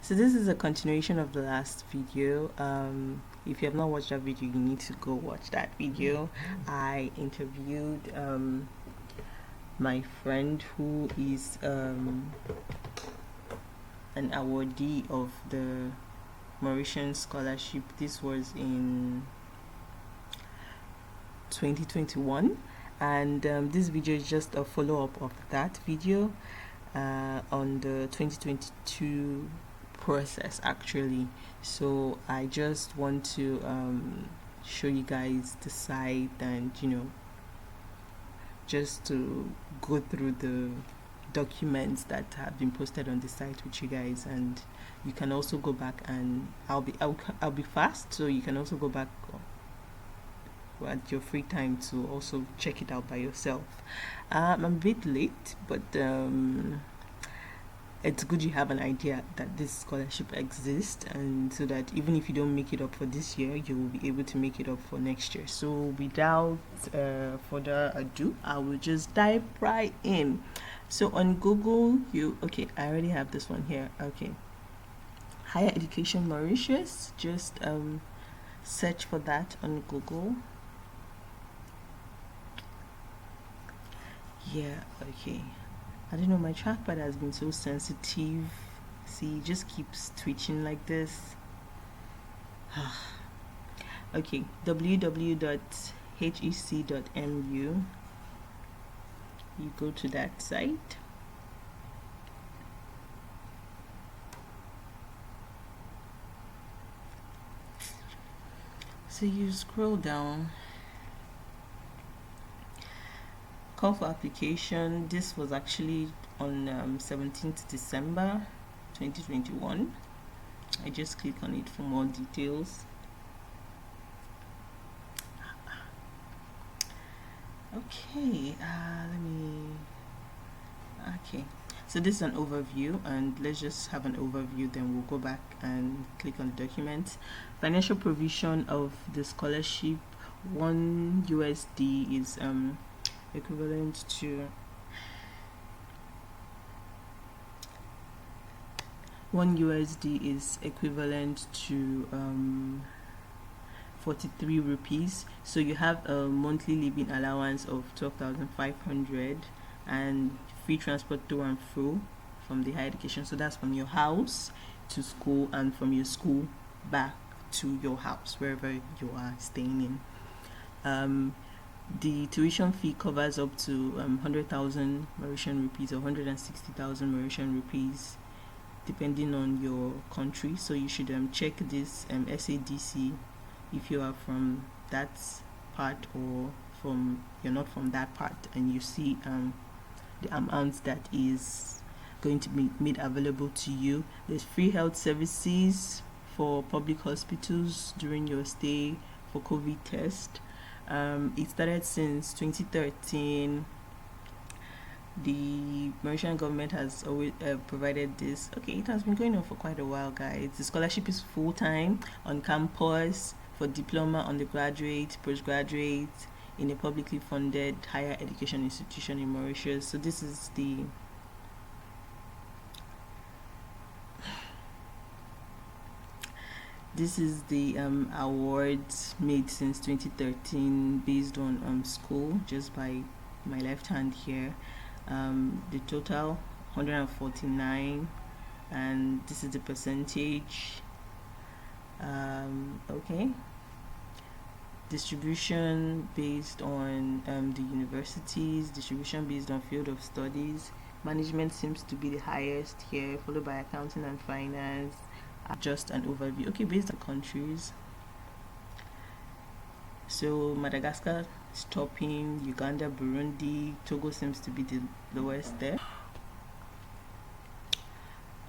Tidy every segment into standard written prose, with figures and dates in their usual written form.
So this is a continuation of the last video. If you have not watched that video, you need to go watch that video. I interviewed my friend who is an awardee of the Mauritian scholarship. This was in 2021, and this video is just a follow-up of that video on the 2022 process actually. So I just want to show you guys the site, and just to go through the documents that have been posted on the site with you guys, and you can also go back, and I'll be fast, so you can also go back at your free time to also check it out by yourself. I'm a bit late, but it's good you have an idea that this scholarship exists, and so that even if you don't make it up for this year, you will be able to make it up for next year. So without further ado, I will just dive right in. So on Google, I already have this one here. Okay, higher education Mauritius, just search for that on Google. Yeah, okay. I don't know, my trackpad has been so sensitive. See, it just keeps twitching like this. Okay, www.hec.mu. You go to that site. So you scroll down. Call for application. This was actually on 17th December 2021. I just click on it for more details. Okay, so this is an overview, and let's just have an overview, then we'll go back and click on the documents. Financial provision of the scholarship, $1 is equivalent to $1 is equivalent to 43 rupees. So you have a monthly living allowance of 12,500 and free transport to and fro from the higher education. So that's from your house to school, and from your school back to your house, wherever you are staying in. The tuition fee covers up to 100,000 Mauritian rupees or 160,000 Mauritian rupees, depending on your country. So you should check this SADC if you are from that part, or you're not from that part, and you see the amount that is going to be made available to you. There's free health services for public hospitals during your stay for COVID test. It started since 2013. The Mauritian government has always provided this. Okay, it has been going on for quite a while, guys. The scholarship is full-time on campus for diploma, undergraduate, postgraduate in a publicly funded higher education institution in Mauritius. So this is the awards made since 2013 based on school, just by my left hand here. The total 149, and this is the percentage. Okay, distribution based on the universities, distribution based on field of studies. Management seems to be the highest here, followed by accounting and finance. Just an overview. Okay, based on countries, so Madagascar is topping, Uganda, Burundi, Togo seems to be the lowest there.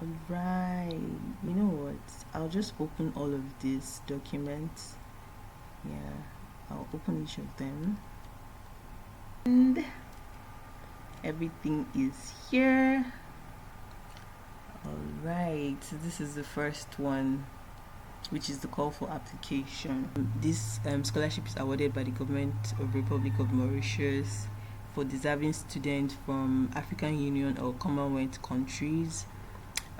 Alright, you know what, I'll just open all of these documents. Yeah, I'll open each of them, and everything is here. Alright, so this is the first one, which is the call for application. This scholarship is awarded by the government of Republic of Mauritius for deserving students from African Union or Commonwealth countries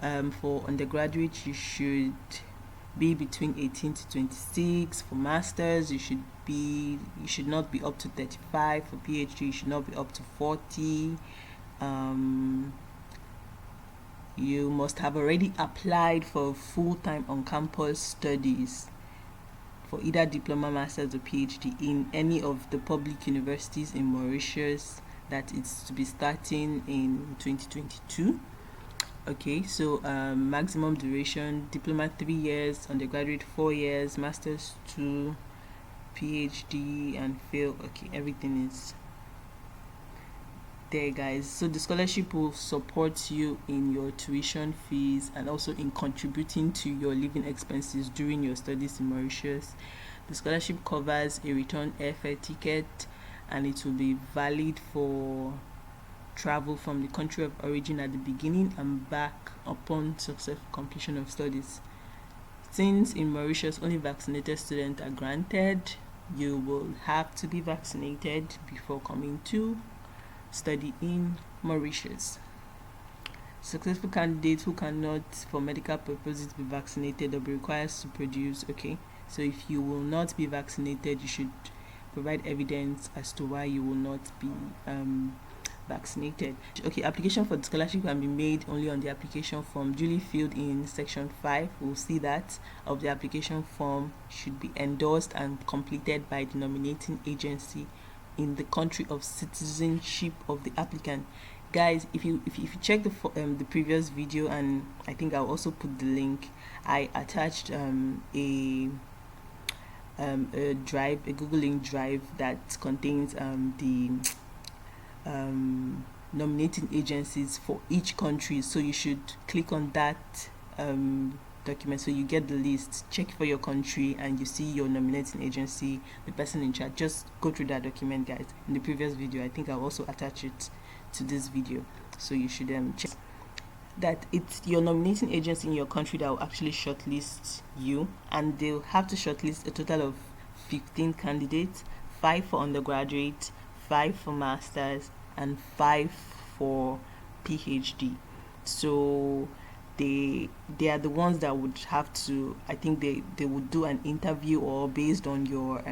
For undergraduate, you should be between 18 to 26. For masters, you should not be up to 35. For PhD, you should not be up to 40. You must have already applied for full-time on-campus studies for either diploma, masters, or PhD in any of the public universities in Mauritius that is to be starting in 2022. Okay, so maximum duration: diploma 3 years, undergraduate 4 years, masters 2, PhD and MPhil. Okay, everything is there, guys. So the scholarship will support you in your tuition fees and also in contributing to your living expenses during your studies in Mauritius. The scholarship covers a return airfare ticket, and it will be valid for travel from the country of origin at the beginning and back upon successful completion of studies. Since in Mauritius only vaccinated students are granted, you will have to be vaccinated before coming to study in Mauritius. Successful candidates who cannot for medical purposes be vaccinated will be required to produce, okay, so if you will not be vaccinated, you should provide evidence as to why you will not be vaccinated. Okay, application for the scholarship can be made only on the application form duly filled in section 5. We'll see that of the application form should be endorsed and completed by the nominating agency in the country of citizenship of the applicant. Guys, if you check the previous video, and I think I'll also put the link, I attached a Google link drive that contains the nominating agencies for each country. So you should click on that document so you get the list. Check for your country and you see your nominating agency, the person in charge. Just go through that document, guys, in the previous video. I think I'll also attach it to this video, so you should check that it's your nominating agency in your country that will actually shortlist you, and they'll have to shortlist a total of 15 candidates, 5 for undergraduate, 5 for masters, and 5 for PhD. So they are the ones that would have to, I think they would do an interview, or based on your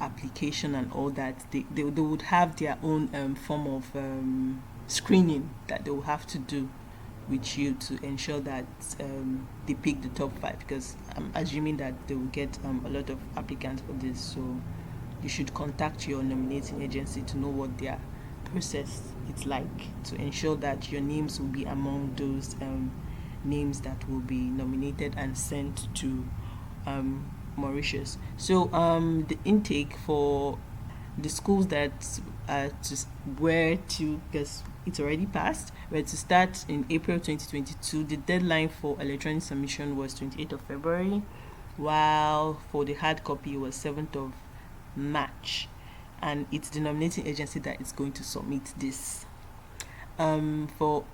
application and all that, they would have their own form of screening that they will have to do with you to ensure that they pick the top 5, because I'm assuming that they will get a lot of applicants for this. So you should contact your nominating agency to know what their process is like, to ensure that your names will be among those names that will be nominated and sent to Mauritius. So the intake for the schools that because it's already passed, were to start in April 2022. The deadline for electronic submission was 28th of February, while for the hard copy was 7th of March, and it's the nominating agency that is going to submit this. For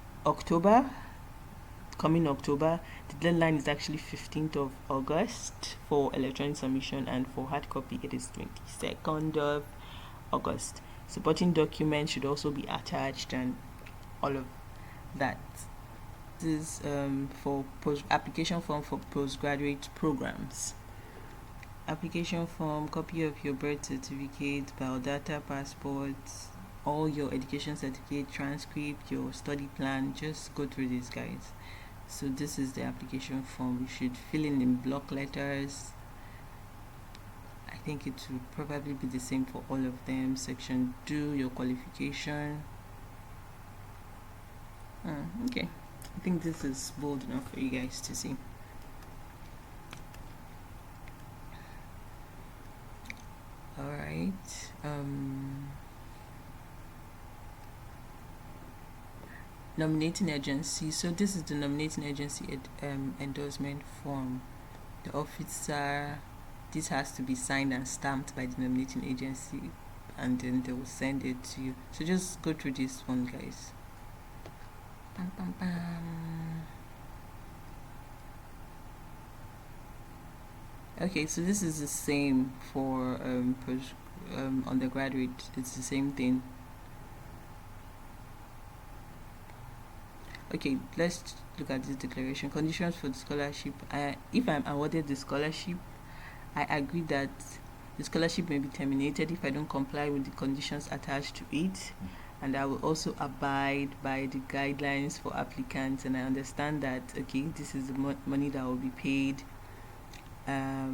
coming October, the deadline is actually 15th of August for electronic submission, and for hard copy it is 22nd of August. Supporting documents should also be attached and all of that. This is for application form for postgraduate programs. Application form: copy of your birth certificate, biodata, passport, all your education certificate, transcript, your study plan. Just go through this, guys. So this is the application form. You should fill in block letters. I think it will probably be the same for all of them. Section 2, your qualification. Okay, I think this is bold enough for you guys to see. All right. Nominating agency. So this is the nominating agency endorsement form. The officer, this has to be signed and stamped by the nominating agency, and then they will send it to you. So just go through this one, guys. Bam, bam, bam. Okay, so this is the same for undergraduate. It's the same thing. okay, let's look at this declaration. Conditions for the scholarship. If I'm awarded the scholarship, I agree that the scholarship may be terminated if I don't comply with the conditions attached to it, and I will also abide by the guidelines for applicants, and I understand that, okay, this is the money that will be paid. All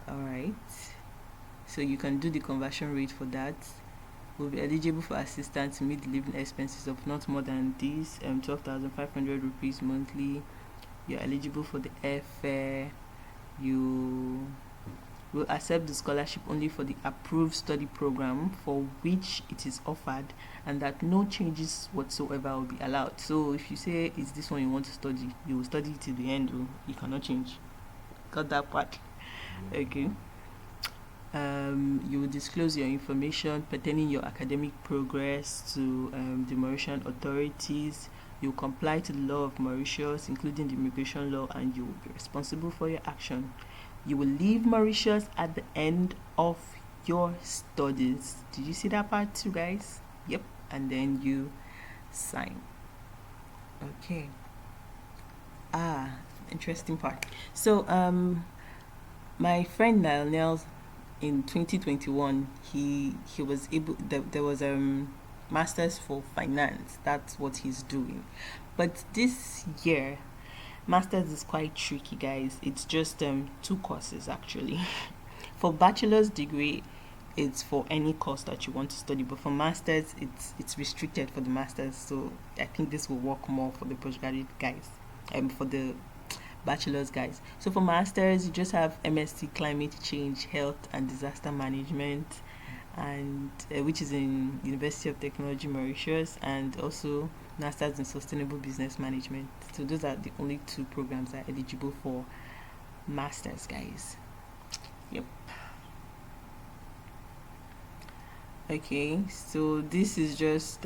right, so you can do the conversion rate for that. Will be eligible for assistance to meet the living expenses of not more than this 12,500 rupees monthly. You're eligible for the airfare. You will accept the scholarship only for the approved study program for which it is offered, and that no changes whatsoever will be allowed. So if you say it's this one you want to study, you will study it till the end. You cannot change. Got that part? Okay. You will disclose your information pertaining your academic progress to the Mauritian authorities. You comply to the law of Mauritius, including the immigration law, and you will be responsible for your action. You will leave Mauritius at the end of your studies. Did you see that part too, guys? Yep. And then you sign. Okay. Interesting part. So my friend Niall in 2021, he was able, there was masters for finance. That's what he's doing. But this year, masters is quite tricky, guys. It's just 2 courses actually. For bachelor's degree, it's for any course that you want to study, but for masters, it's restricted for the masters. So I think this will work more for the postgraduate guys, for the bachelor's guys. So for masters, you just have MSc Climate Change, Health and Disaster Management, and which is in University of Technology Mauritius, and also Masters in Sustainable Business Management. So those are the only 2 programs that are eligible for masters, guys. Yep. Okay, so this is just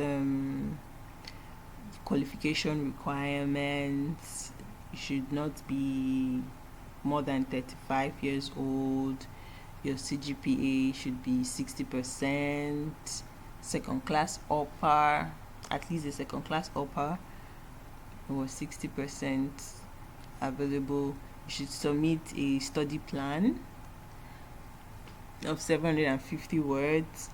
qualification requirements. You should not be more than 35 years old. Your CGPA should be 60%. Second class upper, at least a second class upper, or 60% available. You should submit a study plan of 750 words.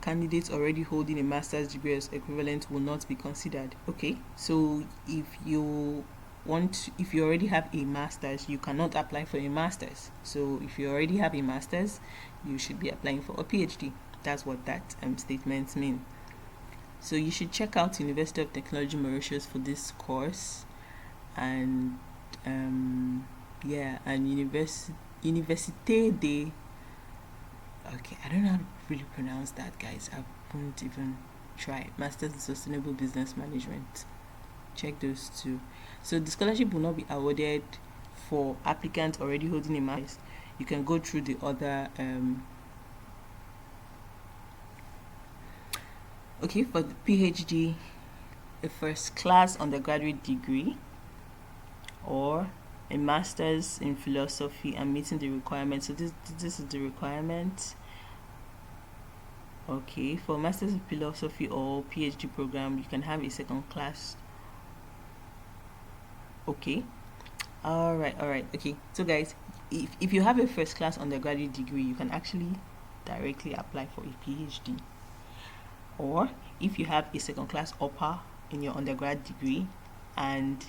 Candidates already holding a master's degree as equivalent will not be considered. Okay, so if you already have a master's, you cannot apply for a master's. So if you already have a master's, you should be applying for a PhD. That's what that statement means. So you should check out University of Technology Mauritius for this course, and and Université de, okay, I don't know how to really pronounce that, guys. I won't even try. Masters in Sustainable Business Management. Check those 2. So the scholarship will not be awarded for applicants already holding a master's. You can go through the other okay, for the PhD, a first class undergraduate degree or a master's in philosophy and meeting the requirements. So this is the requirement. Okay, for master's in philosophy or PhD program, you can have a second class. Okay, all right, okay. So guys, if you have a first class undergraduate degree, you can actually directly apply for a PhD. Or if you have a second class upper in your undergrad degree and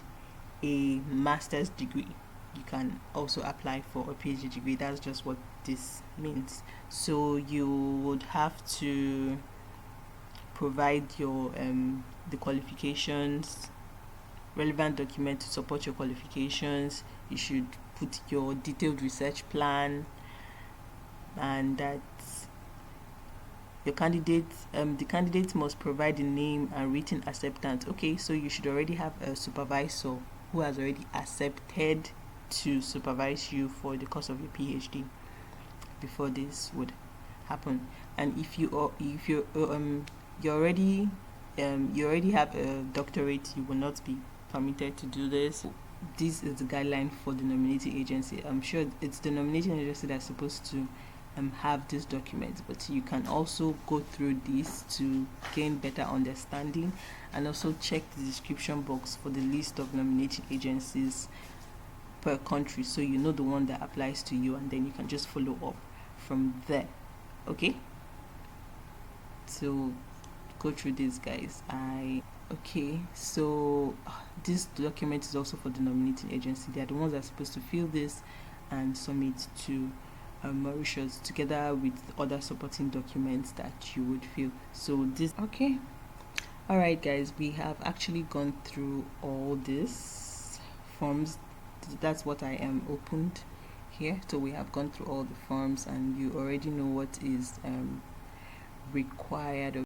a master's degree, you can also apply for a PhD degree. That's just what this means. So you would have to provide your the qualifications, relevant document to support your qualifications. You should put your detailed research plan, and that your candidate, the candidate must provide the name and written acceptance. Okay, so you should already have a supervisor who has already accepted to supervise you for the course of your PhD before this would happen. And if you already have a doctorate, you will not be permitted to do this. This is the guideline for the nominating agency. I'm sure it's the nominating agency that's supposed to have this document, but you can also go through this to gain better understanding, and also check the description box for the list of nominating agencies per country, so you know the one that applies to you, and then you can just follow up from there. Okay, so go through this, guys. Okay, so this document is also for the nominating agency. They are the ones that are supposed to fill this and submit to Mauritius, together with other supporting documents that you would fill. So this, okay, all right, guys, we have actually gone through all these forms. That's what I am opened here. So we have gone through all the forms, and you already know what is required of